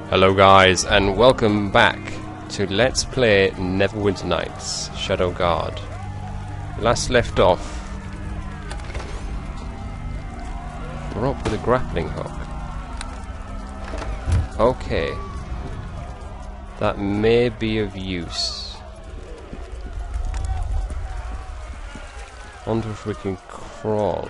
Hello guys, and welcome back to Let's Play Neverwinter Nights, ShadowGuard. Last left off, we're up with a grappling hook. Okay. That may be of use. Wonder if we can crawl.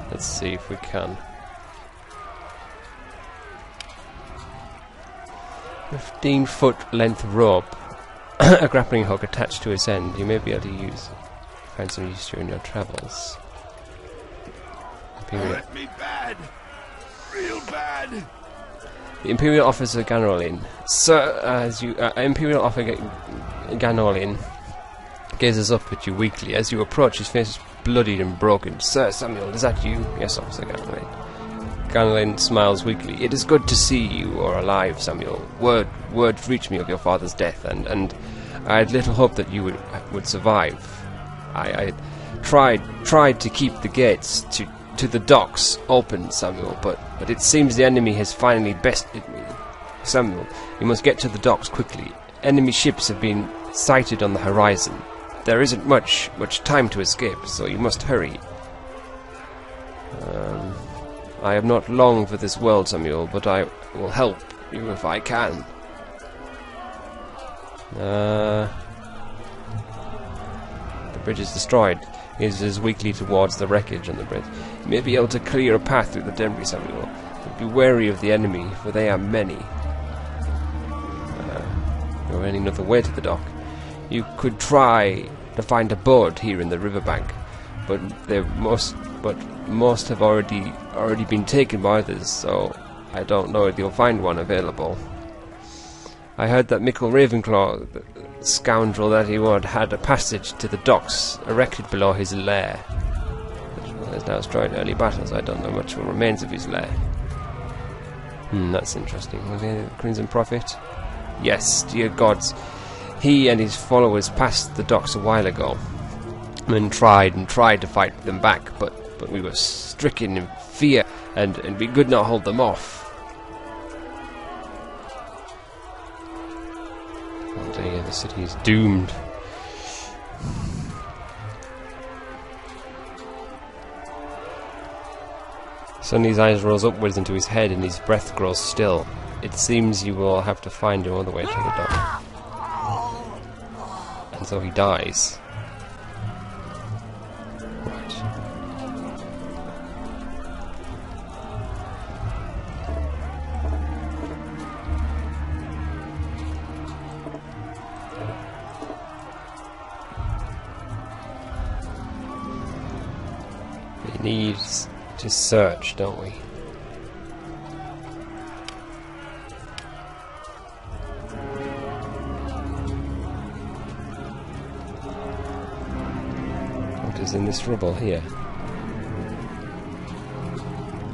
Let's see if we can. 15-foot length rope, a grappling hook attached to its end. You may be able to use. Find some use during your travels. Hurt me bad, real bad. The Imperial Officer Ganolin. Sir, Imperial Officer Ganolin gazes up at you weakly. As you approach, his face is bloodied and broken. Sir Samuel, is that you? Yes, Officer Ganolin. Ganolin smiles weakly. It is good to see you are alive, Samuel. Word reached me of your father's death, and I had little hope that you would survive. I tried to keep the gates to the docks open, Samuel, but it seems the enemy has finally bested me. Samuel, you must get to the docks quickly. Enemy ships have been sighted on the horizon. There isn't much time to escape, so you must hurry. I have not long for this world, Samuel, but I will help you if I can. The bridge is destroyed. He is weakly towards the wreckage on the bridge. You may be able to clear a path through the debris, Samuel, but be wary of the enemy, for they are many. There ain't another way to the dock. You could try to find a boat here in the riverbank, but most have already been taken by others, so I don't know if you'll find one available. I heard that Mickle Ravenclaw, the scoundrel that he was, had a passage to the docks erected below his lair. He has now destroyed early battles. I don't know much what remains of his lair. That's interesting. Was he the Crimson Prophet? Yes, dear gods. He and his followers passed the docks a while ago, and tried to fight them back, but we were stricken in fear, and we could not hold them off. Oh dear, the city is doomed. Suddenly his eyes rose upwards into his head, and his breath grows still. It seems you will have to find your other way to the dock. And so he dies. Right. We need to search, don't we? Is in this rubble here.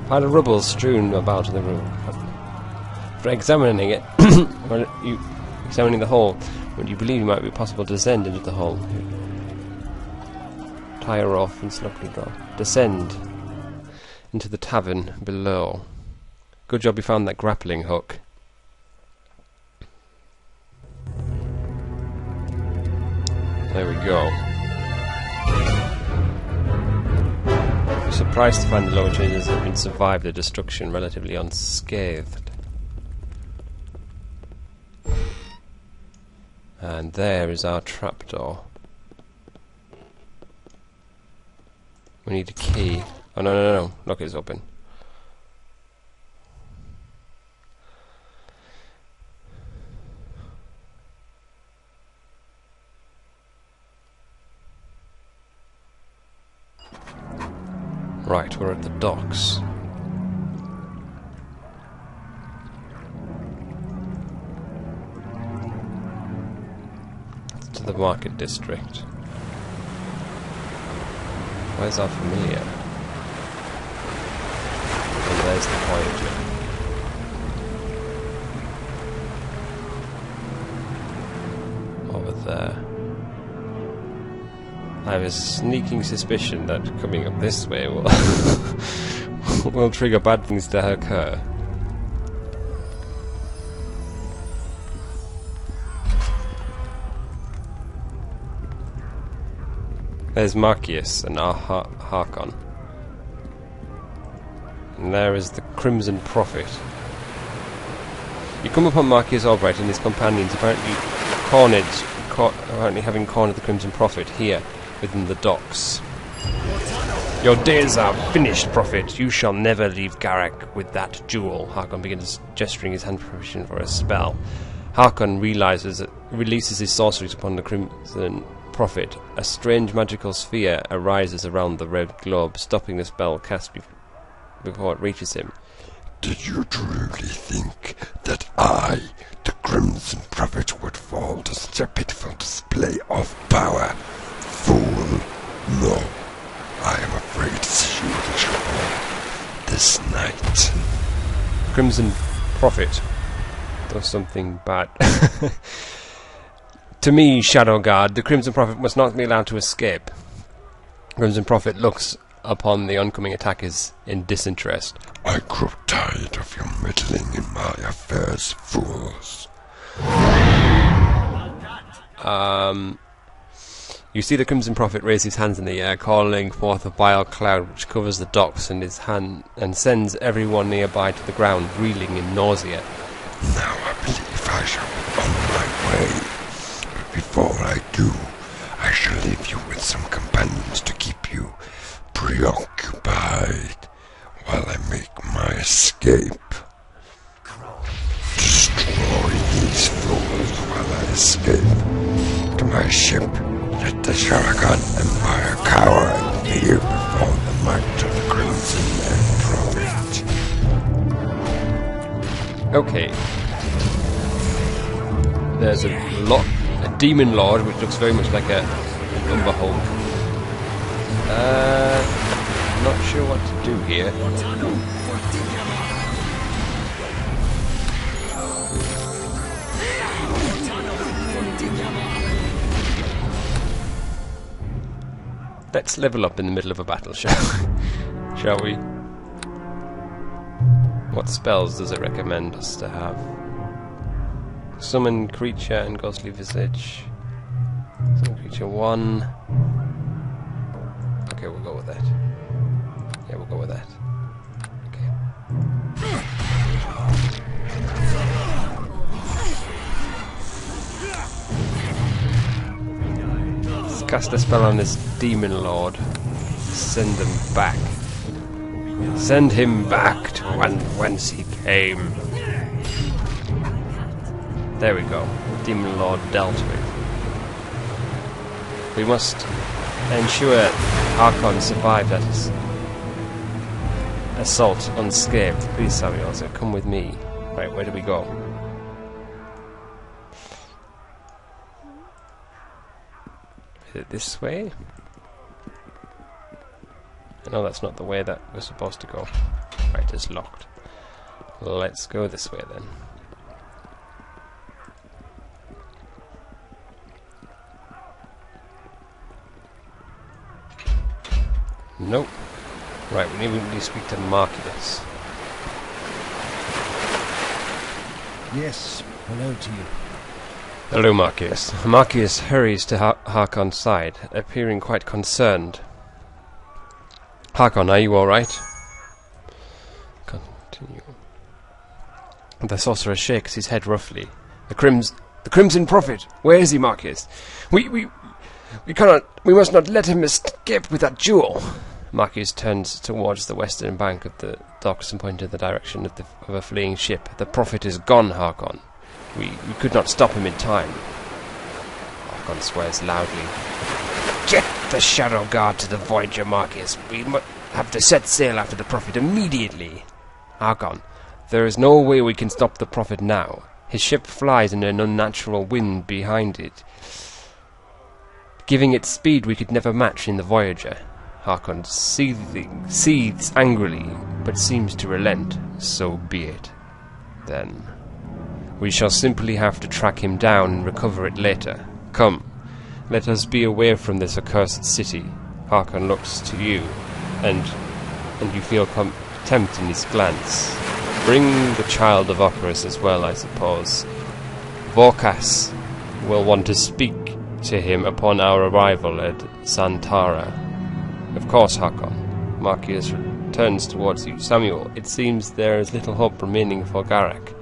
Pile of rubble strewn about in the room. For examining it, examining the hole, would you believe it might be possible to descend into the hole? Tie her off and slowly go. Descend into the tavern below. Good job you found that grappling hook. There we go. Surprised to find the lower changes have been survived the destruction relatively unscathed. And there is our trapdoor. We need a key. Oh no. Look, it's open. Right, we're at the docks. To the market district. Where's our familiar? And there's the Voyager. Over there. I have a sneaking suspicion that coming up this way will will trigger bad things to occur. There's Marcius and Harkon. And there is the Crimson Prophet. You come upon Marcius Albright and his companions apparently having cornered the Crimson Prophet here within the docks. Your days are finished, Prophet. You shall never leave Garak with that jewel. Harkon begins gesturing his hand preparation for a spell. Harkon releases his sorceries upon the Crimson Prophet. A strange magical sphere arises around the red globe, stopping the spell cast before it reaches him. Did you truly think that I, the Crimson Prophet, would fall to such a pitiful display of power? Fool! No. I am afraid to see you at your home this night. Crimson Prophet does something bad. To me, ShadowGuard, the Crimson Prophet must not be allowed to escape. Crimson Prophet looks upon the oncoming attackers in disinterest. I grow tired of your meddling in my affairs, fools. You see the Crimson Prophet raise his hands in the air, calling forth a vile cloud which covers the docks and his hand and sends everyone nearby to the ground, reeling in nausea. Now I believe I shall be on my way. But before I do, I shall leave you with some companions to keep you preoccupied while I make my escape. Destroy these fools while I escape to my ship. Let the ShadowGuard Empire cower and kneel before the might of the Crimson Prophet. Okay. There's a demon lord which looks very much like a Umber Hulk. Not sure what to do here. Let's level up in the middle of a battle, shall we? What spells does it recommend us to have? Summon creature and ghostly visage. Summon creature 1. Okay, we'll go with that. Yeah, we'll go with that. Okay. Let's cast a spell on this demon lord. Send them back. Send him back to whence he came. There we go. Demon lord dealt with. We must ensure Harkon survived that assault unscathed. Please, Samuelson, come with me. Right, where do we go? Is it this way? No, that's not the way that we're supposed to go. Right, it's locked. Let's go this way then. Nope. Right, we need to speak to Marcius. Yes, hello to you. Hello, Marcius. Marcius hurries to Harkon's side, appearing quite concerned. Harkon, are you alright? Continue. The sorcerer shakes his head roughly. The Crimson Prophet! Where is he, Marcius? We must not let him escape with that jewel! Marcius turns towards the western bank of the docks and points in the direction of a fleeing ship. The Prophet is gone, Harkon. We could not stop him in time. Harkon swears loudly. Get the ShadowGuard to the Voyager, Marcius. We must have to set sail after the Prophet immediately. Harkon, there is no way we can stop the Prophet now. His ship flies in an unnatural wind behind it, giving it speed we could never match in the Voyager. Harkon seethes angrily, but seems to relent. So be it. Then we shall simply have to track him down and recover it later. Come, let us be away from this accursed city. Harkon looks to you, and you feel contempt in his glance. Bring the child of Operas as well, I suppose. Vorkas will want to speak to him upon our arrival at Santara. Of course, Hakon. Marcius turns towards you. Samuel, it seems there is little hope remaining for Garak.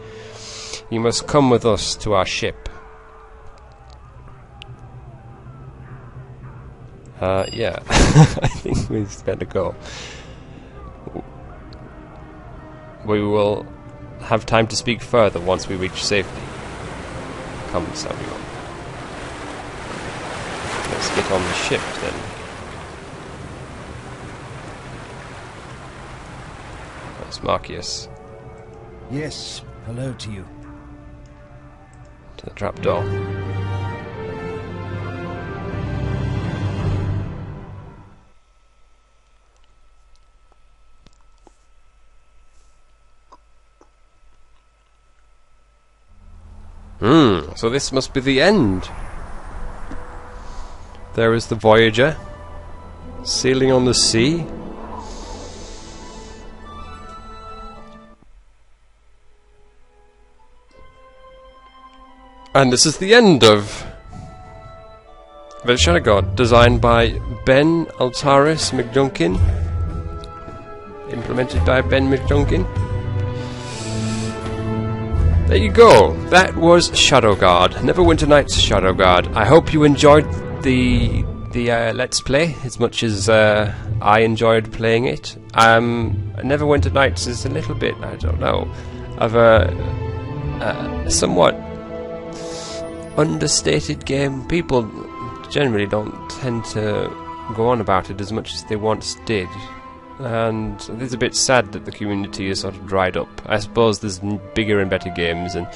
You must come with us to our ship. Yeah. I think we better go. We will have time to speak further once we reach safety. Come, Samuel. Let's get on the ship, then. That's Marcius. Yes, hello to you. To the trapdoor. So this must be the end. There is the Voyager, sailing on the sea. And this is the end of the ShadowGuard, designed by Ben Altaris McDuncan, implemented by Ben McDuncan. There you go. That was ShadowGuard, Neverwinter Nights ShadowGuard. I hope you enjoyed the Let's Play as much as I enjoyed playing it. Neverwinter Nights is a little bit, I don't know, of a somewhat understated game. People generally don't tend to go on about it as much as they once did. And it's a bit sad that the community is sort of dried up. I suppose there's bigger and better games, and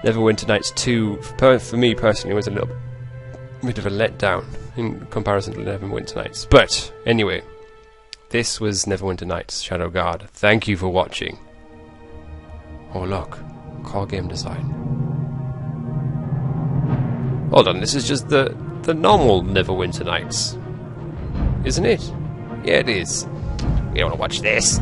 Neverwinter Nights 2, for me personally, was a little bit of a letdown in comparison to Neverwinter Nights. But, anyway, this was Neverwinter Nights ShadowGuard. Thank you for watching. Oh look, core game design. Hold on, this is just the normal Neverwinter Nights, isn't it? Yeah, it is. You don't want to watch this.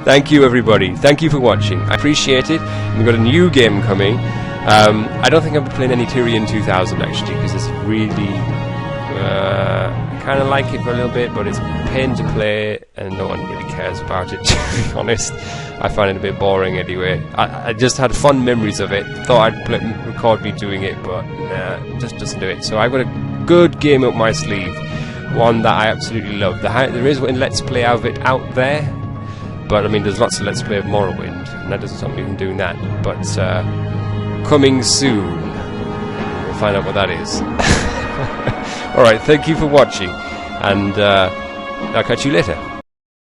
Thank you, everybody. Thank you for watching. I appreciate it. We've got a new game coming. I don't think I'll be playing any Tyrion 2000 actually, because it's really kind of like it for a little bit, but it's a pain to play, and no one really cares about it. To be honest, I find it a bit boring anyway. I just had fun memories of it. Thought I'd record me doing it, but just doesn't do it. So I've got a good game up my sleeve. One that I absolutely love. There is one Let's Play of it out there, but I mean, there's lots of Let's Play of Morrowind, and that doesn't stop me from doing that. But coming soon, we'll find out what that is. Alright, thank you for watching, and I'll catch you later.